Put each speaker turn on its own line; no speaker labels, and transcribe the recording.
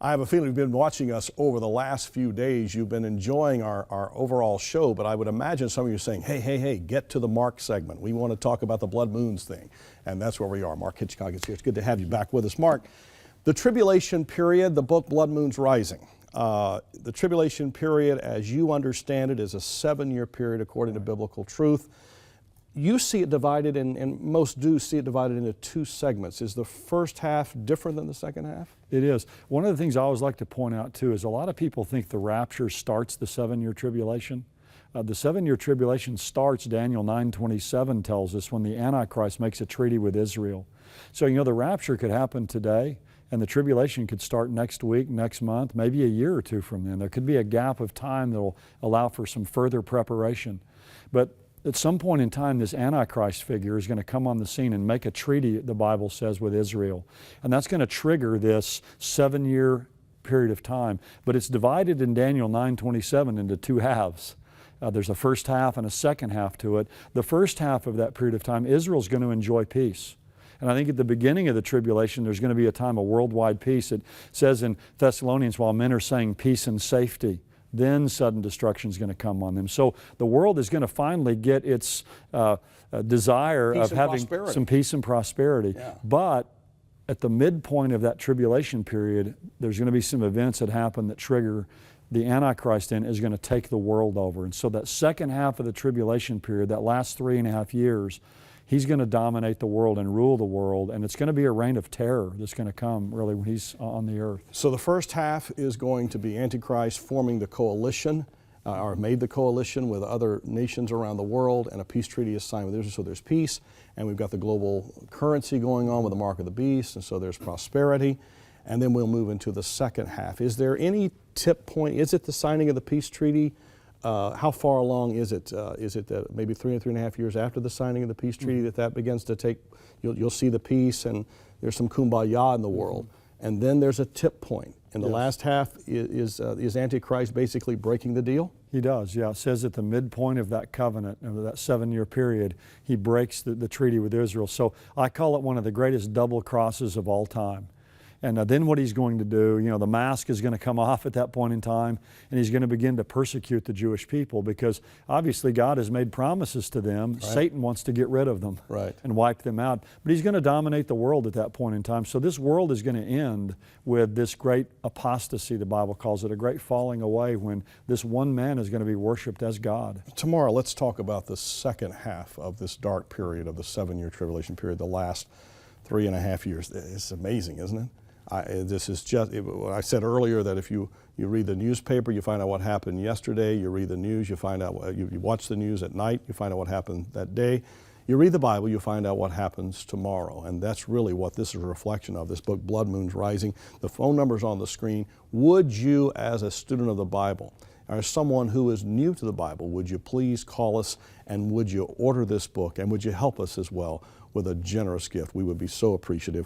I have a feeling you've been watching us over the last few days. You've been enjoying our overall show, but I would imagine some of you are saying, hey, get to the Mark segment. We want to talk about the blood moons thing. And that's where we are. Mark Hitchcock is here. It's good to have you back with us. Mark, the tribulation period, the book Blood Moons Rising. The tribulation period, as you understand it, is a 7-year period according to biblical truth. You see it divided, and most do see it divided into 2 segments. Is the first half different than the second half?
It is. One of the things I always like to point out too is a lot of people think the rapture starts the 7-year tribulation. The 7-year tribulation starts, Daniel 9:27 tells us, when the Antichrist makes a treaty with Israel. So you know the rapture could happen today, and the tribulation could start next week, next month, maybe a year or 2 from then. There could be a gap of time that will allow for some further preparation. But at some point in time, this Antichrist figure is going to come on the scene and make a treaty, the Bible says, with Israel. And that's going to trigger this 7-year period of time. But it's divided in Daniel 9:27 into 2 halves. There's a first half and a second half to it. The first half of that period of time, Israel's going to enjoy peace. And I think at the beginning of the tribulation, there's going to be a time of worldwide peace. It says in Thessalonians, while men are saying peace and safety, then sudden destruction is going to come on them. So the world is going to finally get its desire of having some peace and prosperity.
Yeah.
But at the midpoint of that tribulation period, there's going to be some events that happen that trigger the Antichrist in is going to take the world over. And so that second half of the tribulation period, that last 3.5 years, he's going to dominate the world and rule the world, and it's going to be a reign of terror that's going to come really when he's on the earth.
So the first half is going to be Antichrist forming the coalition, or made the coalition with other nations around the world, and a peace treaty is signed with Israel. So there's peace, and we've got the global currency going on with the mark of the beast, and so there's prosperity. And then we'll move into the second half. Is there any tip point? Is it the signing of the peace treaty? How far along is it? Is it maybe 3.5 years after the signing of the peace treaty that begins to take, you'll see the peace and there's some kumbaya in the world. And then there's a tip point. In the last half, is Antichrist basically breaking the deal?
He does, yeah. It says at the midpoint of that covenant, of that 7-year period, he breaks the treaty with Israel. So I call it one of the greatest double crosses of all time. And then what he's going to do, you know, the mask is going to come off at that point in time, and he's going to begin to persecute the Jewish people because obviously God has made promises to them. Right. Satan wants to get rid of them and wipe them out. But he's going to dominate the world at that point in time. So this world is going to end with this great apostasy, the Bible calls it, a great falling away when this one man is going to be worshiped as God.
Tomorrow, let's talk about the second half of this dark period of the 7-year tribulation period, the last 3.5 years. It's amazing, isn't it? This is just, I said earlier that if you read the newspaper, you find out what happened yesterday. You read the news, you find out, you watch the news at night, you find out what happened that day. You read the Bible, you find out what happens tomorrow. And that's really what this is a reflection of, this book, Blood Moons Rising. The phone number's on the screen. Would you, as a student of the Bible, or as someone who is new to the Bible, would you please call us and would you order this book and would you help us as well with a generous gift? We would be so appreciative.